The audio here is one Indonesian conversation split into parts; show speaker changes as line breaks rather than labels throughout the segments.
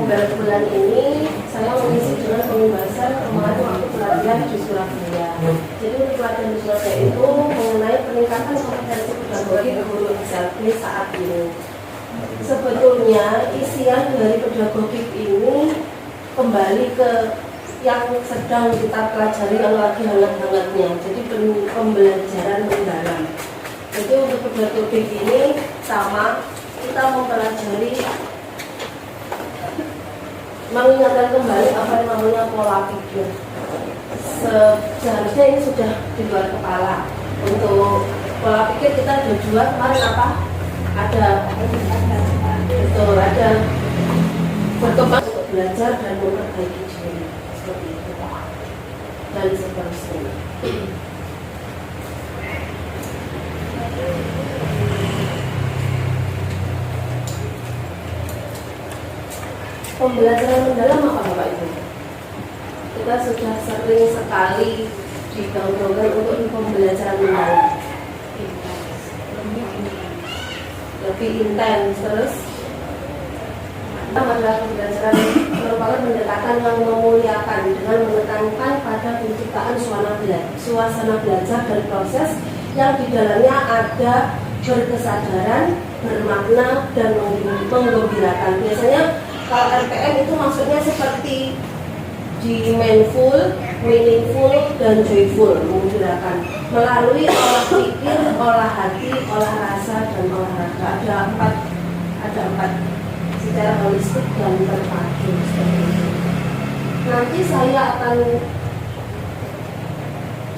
bulan ini saya mengisi dengan pembahasan kemarin waktu pelatihan di Surabaya. Jadi untuk pelatihan di Surabaya itu mengenai peningkatan kompetensi pedagogi guru SLB saat ini. Sebetulnya isian dari pedagogi ini kembali ke yang sedang kita pelajari yang lagi hangat-hangatnya. Jadi pembelajaran mendalam. Jadi untuk pedagogi ini sama kita mempelajari, mengingatkan kembali apa yang namanya pola pikir. Seharusnya ini sudah di luar kepala. Untuk pola pikir kita ada dua, kemarin apa? Ada berkembang untuk belajar dan memperbaiki diri, seperti itu dan seterusnya. Pembelajaran mendalam apa Bapak Ibu? Kita sudah sering sekali digaung-gaungkan untuk pembelajaran mendalam, lebih intens. Terus adalah pembelajaran merupakan pendekatan yang memuliakan dengan menekankan pada penciptaan suasana belajar dan proses yang di dalamnya ada berkesadaran, bermakna, dan menggembirakan. Biasanya kalau RPM itu maksudnya seperti di mindful, meaningful, dan joyful, menggembirakan melalui olah pikir, olah hati, olah rasa, dan olah raga. Ada empat secara holistik dan terpadu. Nanti saya akan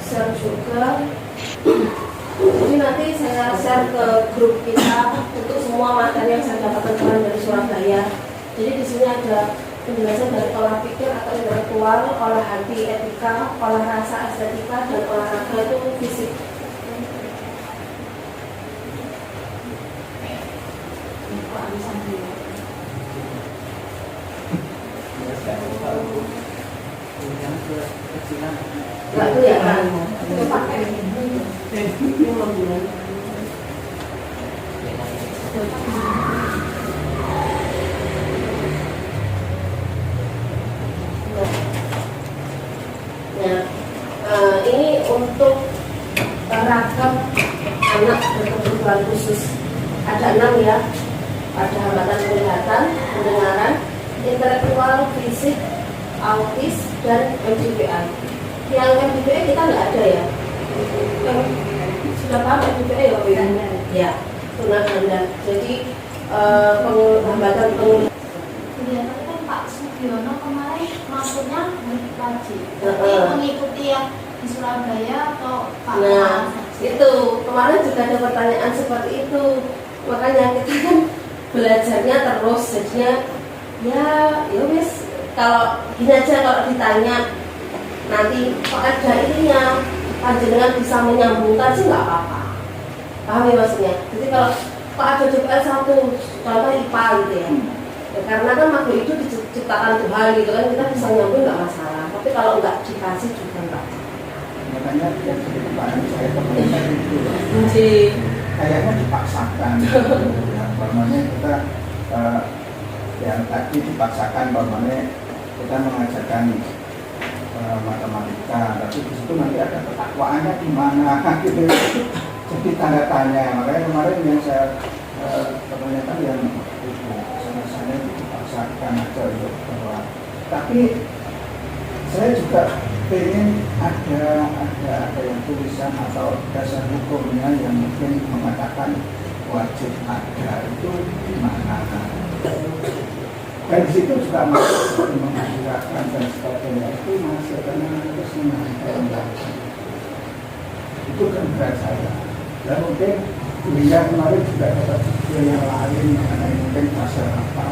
share juga. Jadi nanti saya share ke grup kita untuk semua materi yang saya dapatkan kemarin dari Surabaya. Jadi di sini ada penjelasan dari olah pikir atau intelektual, olah hati etika, olah rasa estetika, dan olahraga itu fisik. Nggak kelihatan. Itu pakai 5 bulan. Ini untuk ragam anak berkebutuhan khusus. Ada 6 ya. Ada hambatan penglihatan, pendengaran, intelektual, fisik, autis, dan MDPA. Yang MDPA kita nggak ada ya. Sudah paham MDPA ya? Ya, tunaganda. Jadi hambatan penglihatan.
Kelihatan kan Pak Sugiono kemarin maksudnya wajib, tapi mengikuti yang di Surabaya atau Pak?
Nah, itu kemarin juga ada pertanyaan seperti itu. Makanya kita kan belajarnya terus, jadinya ya wis. Kalau gini aja, kalau ditanya nanti kok ada ininya, panjenengan bisa menyambungkan sih nggak apa-apa. Paham ya maksudnya? Jadi kalau kok ada DPL 1, contoh IPA gitu ya. Ya, karena kan makhluk itu diciptakan Tuhan gitu kan, kita bisa nyambung nggak masalah. Tapi kalau nggak dikasih juga nggak.
Makanya yang kemarin saya temukan itu kayaknya dipaksakan. Ya, bagaimana kita yang tadi dipaksakan, bagaimana kita mengajarkan matematika, tapi di situ nanti ada ketakwaannya di mana gitu. Jadi tanda tanya. Makanya kemarin yang saya pertanyakan yang sana dipaksakan aja untuk bahwa, tapi saya juga ingin ada yang tulisan atau dasar hukumnya yang mungkin mengatakan wajib ada itu di mana. Dan di situ juga masih mengajarkan dan sebagainya itu masih karena harus mengajarkan. Itu kan berat saya. Dan mungkin kuliah kemarin juga dapat video yang lain mengenai mungkin fase apa.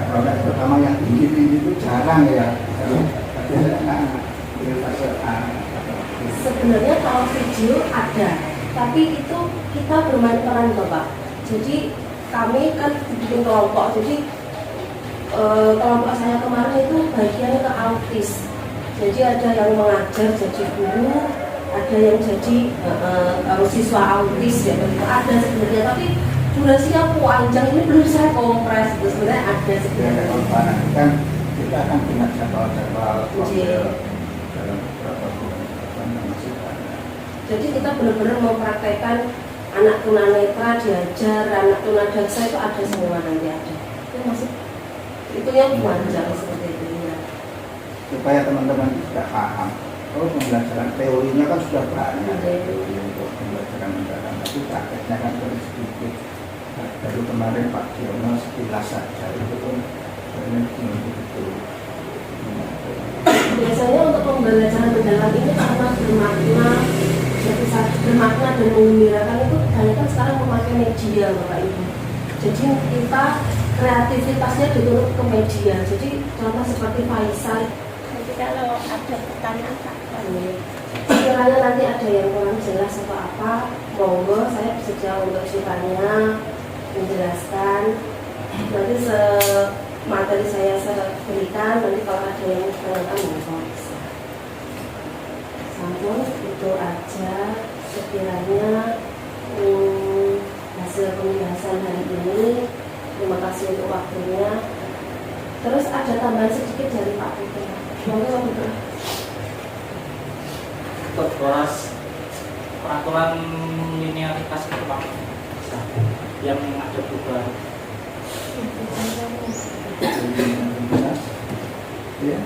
Kalau terutama yang tinggi-tinggi itu jarang ya.
Sebenarnya kalau video ada, tapi itu kita bermain peran Bapak. Jadi kami kan bikin kelompok. Jadi kelompok saya kemarin itu bagian ke autis. Jadi ada yang mengajar jadi guru, ada yang jadi siswa autis ya. Ada sebenarnya, tapi durasinya panjang, ini belum saya kompres, itu sebenarnya ada
Ya,
sebenarnya.
kalau nanti kan kita akan punya jadwal-jadwal
Iya.
dalam beberapa bulan ke depan yang masih ada.
Jadi kita benar-benar mempraktekkan anak tunanetra diajar, anak tunadaksa itu ada semua nanti ada. Itu masih itu yang panjang seperti itu ya.
Supaya teman-teman juga paham. Oh, pembelajaran teorinya kan sudah banyak
Iya.
untuk pembelajaran mendalam, tapi prakteknya kan baru sedikit. Nah, baru kemarin Pak Diono sekilas saja itu pun sebenarnya belum begitu.
Biasanya untuk pembelajaran mendalam ini karena bermakna, jadi bermakna dan mengembirakan itu kebanyakan sekarang memakai media Bapak Ibu. Jadi kita kreativitasnya dituntut ke media. Jadi contoh seperti Faisal.
Jadi kalau ada pertanyaan Pak,
Sekiranya nanti ada yang kurang jelas atau apa, monggo saya bersedia untuk ditanya, menjelaskan. Nanti materi saya berikan, nanti kalau ada yang bertanya monggo bisa. Sampun itu aja sekiranya hasil pembahasan hari ini. Terima kasih untuk waktunya. Terus ada tambahan sedikit dari Pak Putra. Monggo Pak Putra.
Untuk peraturan linearitas itu Pak, yang ada perubahan.
Ya,